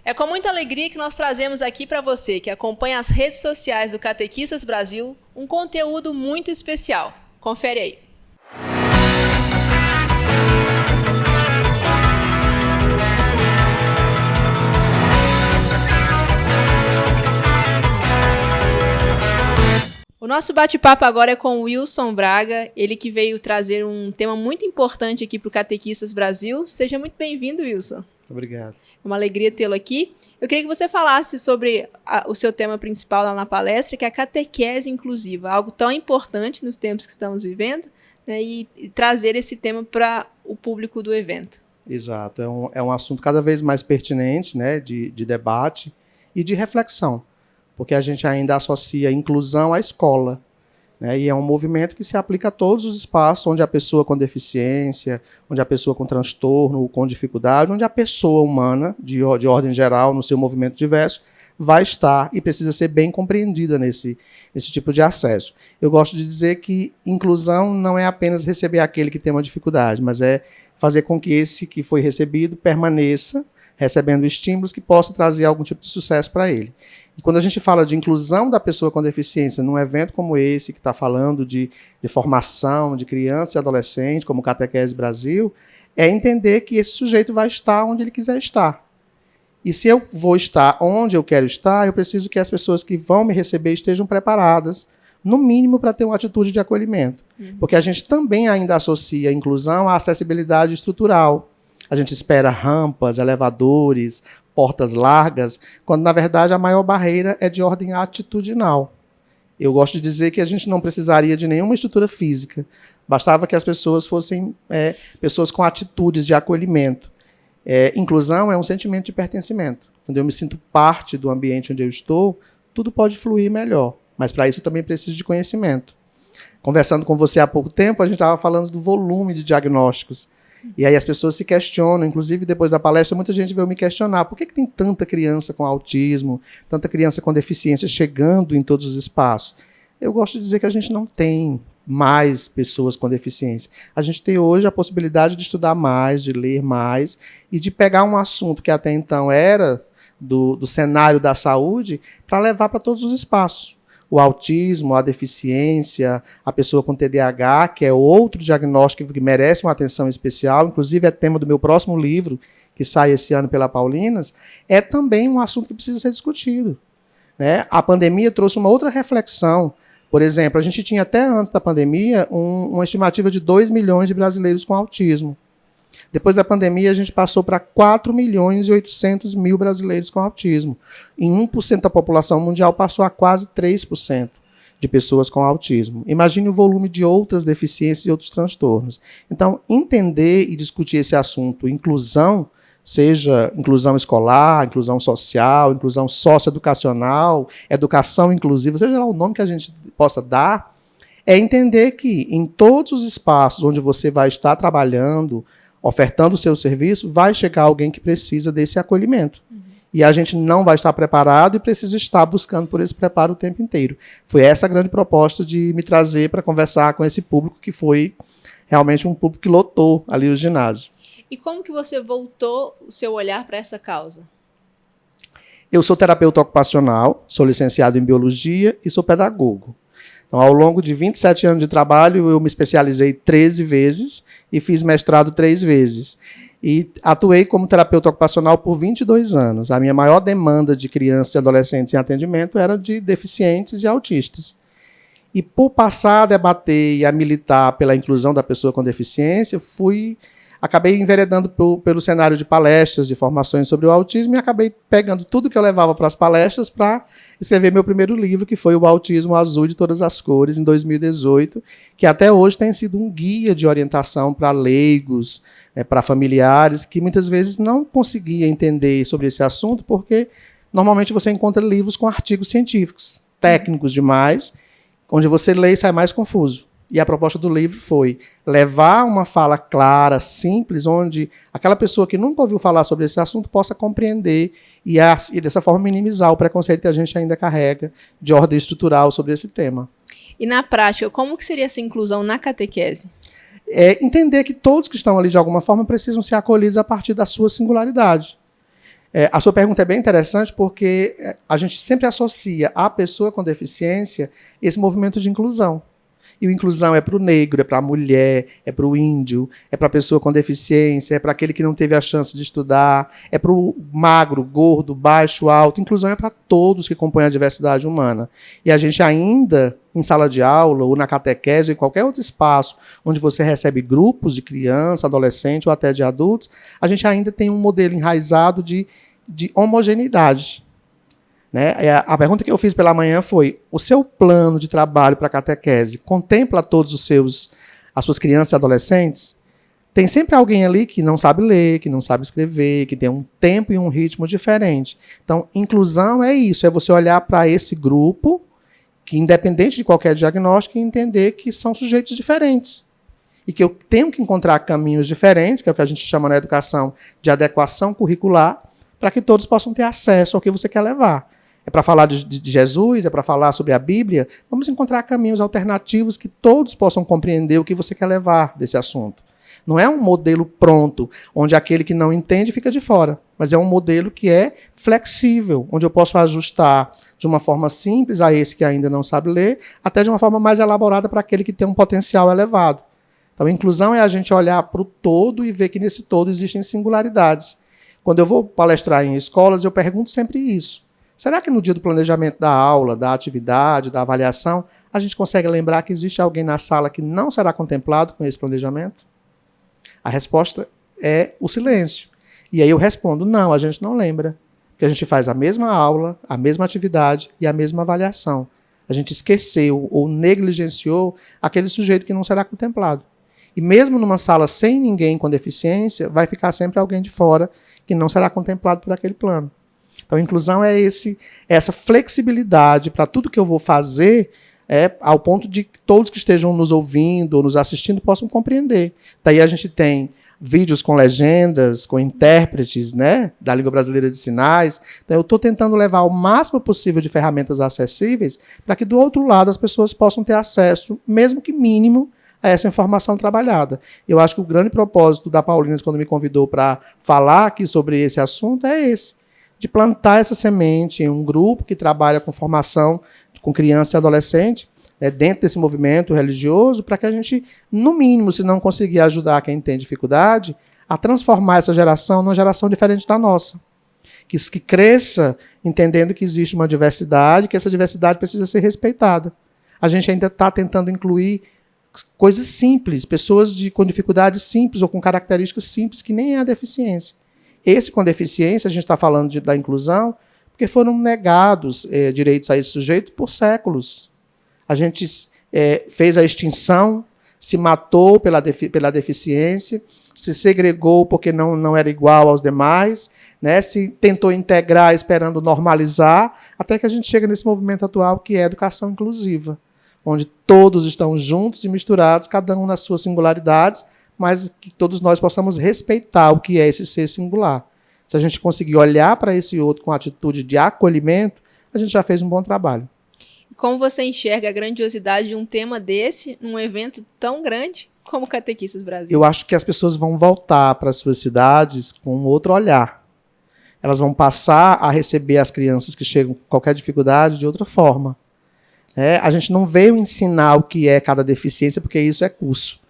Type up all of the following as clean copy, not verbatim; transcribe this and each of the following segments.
É com muita alegria que nós trazemos aqui para você, que acompanha as redes sociais do Catequistas Brasil, um conteúdo muito especial. Confere aí. O nosso bate-papo agora é com o Wilson Braga, ele que veio trazer um tema muito importante aqui para o Catequistas Brasil. Seja muito bem-vindo, Wilson. Obrigado. É uma alegria tê-lo aqui. Eu queria que você falasse sobre o seu tema principal lá na palestra, que é a catequese inclusiva, algo tão importante nos tempos que estamos vivendo, né, e trazer esse tema para o público do evento. Exato. É um assunto cada vez mais pertinente, né, de debate e de reflexão, porque a gente ainda associa a inclusão à escola, né, e é um movimento que se aplica a todos os espaços onde a pessoa com deficiência, onde a pessoa com transtorno, com dificuldade, onde a pessoa humana, de ordem geral, no seu movimento diverso, vai estar e precisa ser bem compreendida nesse tipo de acesso. Eu gosto de dizer que inclusão não é apenas receber aquele que tem uma dificuldade, mas é fazer com que esse que foi recebido permaneça recebendo estímulos que possam trazer algum tipo de sucesso para ele. E quando a gente fala de inclusão da pessoa com deficiência num evento como esse, que está falando de formação de criança e adolescente, como o Catequese Brasil, é entender que esse sujeito vai estar onde ele quiser estar. E se eu vou estar onde eu quero estar, eu preciso que as pessoas que vão me receber estejam preparadas, no mínimo, para ter uma atitude de acolhimento. Porque a gente também ainda associa a inclusão à acessibilidade estrutural. A gente espera rampas, elevadores, portas largas, quando, na verdade, a maior barreira é de ordem atitudinal. Eu gosto de dizer que a gente não precisaria de nenhuma estrutura física. Bastava que as pessoas fossem pessoas com atitudes de acolhimento. Inclusão é um sentimento de pertencimento. Quando eu me sinto parte do ambiente onde eu estou, tudo pode fluir melhor. Mas, para isso, eu também preciso de conhecimento. Conversando com você há pouco tempo, a gente estava falando do volume de diagnósticos. E aí as pessoas se questionam, inclusive depois da palestra, muita gente veio me questionar, por que tem tanta criança com autismo, tanta criança com deficiência chegando em todos os espaços? Eu gosto de dizer que a gente não tem mais pessoas com deficiência. A gente tem hoje a possibilidade de estudar mais, de ler mais, e de pegar um assunto que até então era do cenário da saúde, para levar para todos os espaços. O autismo, a deficiência, a pessoa com TDAH, que é outro diagnóstico que merece uma atenção especial, inclusive é tema do meu próximo livro, que sai esse ano pela Paulinas, é também um assunto que precisa ser discutido, né? A pandemia trouxe uma outra reflexão. Por exemplo, a gente tinha até antes da pandemia uma estimativa de 2 milhões de brasileiros com autismo. Depois da pandemia, a gente passou para 4 milhões e 800 mil brasileiros com autismo. Em 1% da população mundial, passou a quase 3% de pessoas com autismo. Imagine o volume de outras deficiências e outros transtornos. Então, entender e discutir esse assunto, inclusão, seja inclusão escolar, inclusão social, inclusão socioeducacional, educação inclusiva, seja lá o nome que a gente possa dar, é entender que em todos os espaços onde você vai estar trabalhando, ofertando o seu serviço, vai chegar alguém que precisa desse acolhimento. E a gente não vai estar preparado e precisa estar buscando por esse preparo o tempo inteiro. Foi essa a grande proposta de me trazer para conversar com esse público, que foi realmente um público que lotou ali o ginásio. E como que você voltou o seu olhar para essa causa? Eu sou terapeuta ocupacional, sou licenciado em biologia e sou pedagogo. Então, ao longo de 27 anos de trabalho, eu me especializei 13 vezes e fiz mestrado 3 vezes. E atuei como terapeuta ocupacional por 22 anos. A minha maior demanda de crianças e adolescentes em atendimento era de deficientes e autistas. E por passar a debater e a militar pela inclusão da pessoa com deficiência, acabei enveredando pelo cenário de palestras, de formações sobre o autismo, e acabei pegando tudo que eu levava para as palestras para escrever meu primeiro livro, que foi O Autismo Azul de Todas as Cores, em 2018, que até hoje tem sido um guia de orientação para leigos, para familiares, que muitas vezes não conseguia entender sobre esse assunto, porque normalmente você encontra livros com artigos científicos, técnicos demais, onde você lê e sai mais confuso. E a proposta do livro foi levar uma fala clara, simples, onde aquela pessoa que nunca ouviu falar sobre esse assunto possa compreender e dessa forma minimizar o preconceito que a gente ainda carrega de ordem estrutural sobre esse tema. E na prática, como que seria essa inclusão na catequese? Entender que todos que estão ali de alguma forma precisam ser acolhidos a partir da sua singularidade. A sua pergunta é bem interessante porque a gente sempre associa a pessoa com deficiência esse movimento de inclusão. E o inclusão é para o negro, é para a mulher, é para o índio, é para a pessoa com deficiência, é para aquele que não teve a chance de estudar, é para o magro, gordo, baixo, alto. Inclusão é para todos que compõem a diversidade humana. E a gente ainda, em sala de aula, ou na catequese, ou em qualquer outro espaço onde você recebe grupos de criança, adolescente ou até de adultos, a gente ainda tem um modelo enraizado de homogeneidade. Né? A pergunta que eu fiz pela manhã foi: o seu plano de trabalho para a catequese contempla todos as suas crianças e adolescentes? Tem sempre alguém ali que não sabe ler, que não sabe escrever, que tem um tempo e um ritmo diferente. Então, inclusão é isso, é você olhar para esse grupo, que independente de qualquer diagnóstico, entender que são sujeitos diferentes. E que eu tenho que encontrar caminhos diferentes, que é o que a gente chama na educação de adequação curricular, para que todos possam ter acesso ao que você quer levar. É para falar de Jesus, é para falar sobre a Bíblia. Vamos encontrar caminhos alternativos que todos possam compreender o que você quer levar desse assunto. Não é um modelo pronto, onde aquele que não entende fica de fora, mas é um modelo que é flexível, onde eu posso ajustar de uma forma simples a esse que ainda não sabe ler, até de uma forma mais elaborada para aquele que tem um potencial elevado. Então, inclusão é a gente olhar para o todo e ver que nesse todo existem singularidades. Quando eu vou palestrar em escolas, eu pergunto sempre isso. Será que no dia do planejamento da aula, da atividade, da avaliação, a gente consegue lembrar que existe alguém na sala que não será contemplado com esse planejamento? A resposta é o silêncio. E aí eu respondo: não, a gente não lembra. Porque a gente faz a mesma aula, a mesma atividade e a mesma avaliação. A gente esqueceu ou negligenciou aquele sujeito que não será contemplado. E mesmo numa sala sem ninguém com deficiência, vai ficar sempre alguém de fora que não será contemplado por aquele plano. Então, inclusão é essa flexibilidade para tudo que eu vou fazer, ao ponto de que todos que estejam nos ouvindo ou nos assistindo possam compreender. Daí a gente tem vídeos com legendas, com intérpretes, né, da língua brasileira de sinais. Então, eu estou tentando levar o máximo possível de ferramentas acessíveis para que, do outro lado, as pessoas possam ter acesso, mesmo que mínimo, a essa informação trabalhada. Eu acho que o grande propósito da Paulinas, quando me convidou para falar aqui sobre esse assunto, é esse: de plantar essa semente em um grupo que trabalha com formação com criança e adolescente, dentro desse movimento religioso, para que a gente, no mínimo, se não conseguir ajudar quem tem dificuldade, a transformar essa geração numa geração diferente da nossa. Que cresça entendendo que existe uma diversidade, que essa diversidade precisa ser respeitada. A gente ainda está tentando incluir coisas simples, pessoas com dificuldades simples ou com características simples que nem é a deficiência. Esse com deficiência, a gente está falando da inclusão, porque foram negados direitos a esse sujeito por séculos. A gente fez a extinção, se matou pela deficiência, se segregou porque não era igual aos demais, né? Se tentou integrar esperando normalizar, até que a gente chega nesse movimento atual que é a educação inclusiva, onde todos estão juntos e misturados, cada um nas suas singularidades, mas que todos nós possamos respeitar o que é esse ser singular. Se a gente conseguir olhar para esse outro com atitude de acolhimento, a gente já fez um bom trabalho. Como você enxerga a grandiosidade de um tema desse, num evento tão grande como Catequistas Brasil? Eu acho que as pessoas vão voltar para as suas cidades com um outro olhar. Elas vão passar a receber as crianças que chegam com qualquer dificuldade de outra forma. A gente não veio ensinar o que é cada deficiência, porque isso é curso.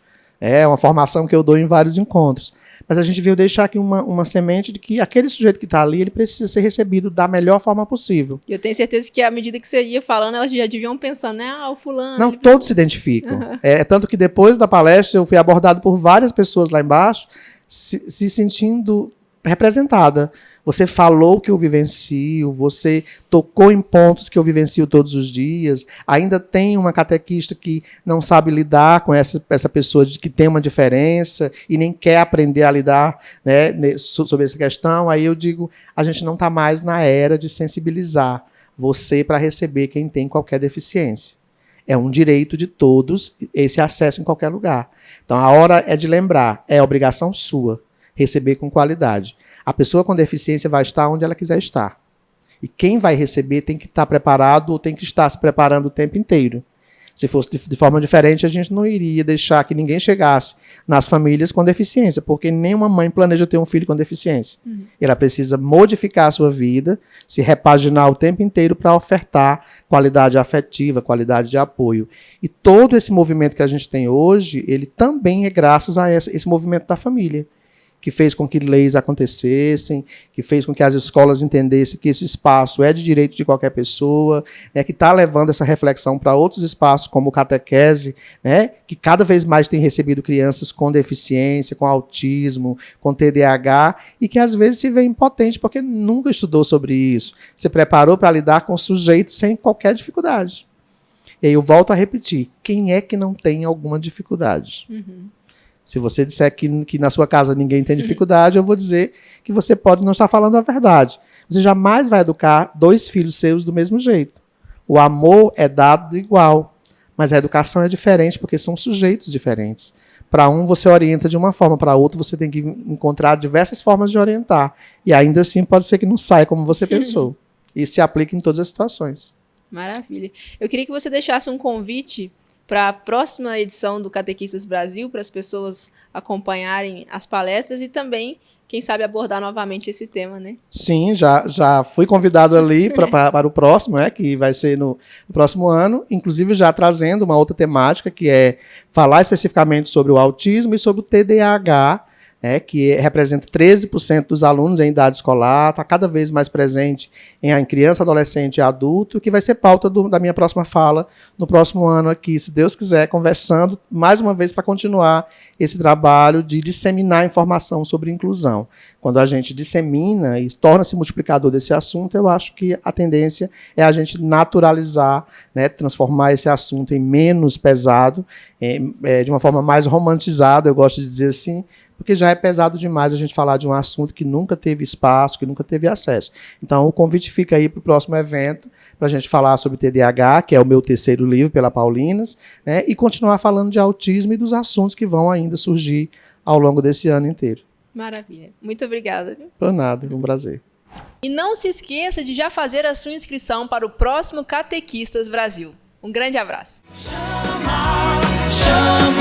É uma formação que eu dou em vários encontros. Mas a gente veio deixar aqui uma semente de que aquele sujeito que está ali, ele precisa ser recebido da melhor forma possível. E eu tenho certeza que à medida que você ia falando, elas já deviam pensando, né? O fulano... Não, todos se identificam. Uhum. Tanto que depois da palestra eu fui abordado por várias pessoas lá embaixo, se sentindo representada. Você falou que eu vivencio, você tocou em pontos que eu vivencio todos os dias. Ainda tem uma catequista que não sabe lidar com essa pessoa que tem uma diferença e nem quer aprender a lidar, né, sobre essa questão. Aí eu digo, a gente não está mais na era de sensibilizar você para receber quem tem qualquer deficiência. É um direito de todos esse acesso em qualquer lugar. Então a hora é de lembrar, é obrigação sua receber com qualidade. A pessoa com deficiência vai estar onde ela quiser estar. E quem vai receber tem que estar preparado ou tem que estar se preparando o tempo inteiro. Se fosse de forma diferente, a gente não iria deixar que ninguém chegasse nas famílias com deficiência, porque nenhuma mãe planeja ter um filho com deficiência. Ela precisa modificar a sua vida, se repaginar o tempo inteiro para ofertar qualidade afetiva, qualidade de apoio. E todo esse movimento que a gente tem hoje, ele também é graças a esse movimento da família, que fez com que leis acontecessem, que fez com que as escolas entendessem que esse espaço é de direito de qualquer pessoa, né, que está levando essa reflexão para outros espaços, como o catequese, né, que cada vez mais tem recebido crianças com deficiência, com autismo, com TDAH, e que às vezes se vê impotente porque nunca estudou sobre isso, se preparou para lidar com sujeitos sem qualquer dificuldade. E aí eu volto a repetir, quem é que não tem alguma dificuldade? Se você disser que na sua casa ninguém tem dificuldade, eu vou dizer que você pode não estar falando a verdade. Você jamais vai educar 2 filhos seus do mesmo jeito. O amor é dado igual, mas a educação é diferente porque são sujeitos diferentes. Para um você orienta de uma forma, para outro você tem que encontrar diversas formas de orientar. E ainda assim pode ser que não saia como você pensou. Isso se aplica em todas as situações. Maravilha. Eu queria que você deixasse um convite para a próxima edição do Catequistas Brasil, para as pessoas acompanharem as palestras e também, quem sabe, abordar novamente esse tema, né? Sim, já fui convidado ali para o próximo, que vai ser no próximo ano, inclusive já trazendo uma outra temática, que é falar especificamente sobre o autismo e sobre o TDAH, que representa 13% dos alunos em idade escolar, está cada vez mais presente em criança, adolescente e adulto, que vai ser pauta da minha próxima fala no próximo ano aqui, se Deus quiser, conversando mais uma vez para continuar esse trabalho de disseminar informação sobre inclusão. Quando a gente dissemina e torna-se multiplicador desse assunto, eu acho que a tendência é a gente naturalizar, transformar esse assunto em menos pesado, de uma forma mais romantizada, eu gosto de dizer assim, porque já é pesado demais a gente falar de um assunto que nunca teve espaço, que nunca teve acesso. Então, o convite fica aí para o próximo evento, para a gente falar sobre TDAH, que é o meu 3º livro pela Paulinas, e continuar falando de autismo e dos assuntos que vão ainda surgir ao longo desse ano inteiro. Maravilha. Muito obrigada. Por nada, é um prazer. E não se esqueça de já fazer a sua inscrição para o próximo Catequistas Brasil. Um grande abraço. Chama,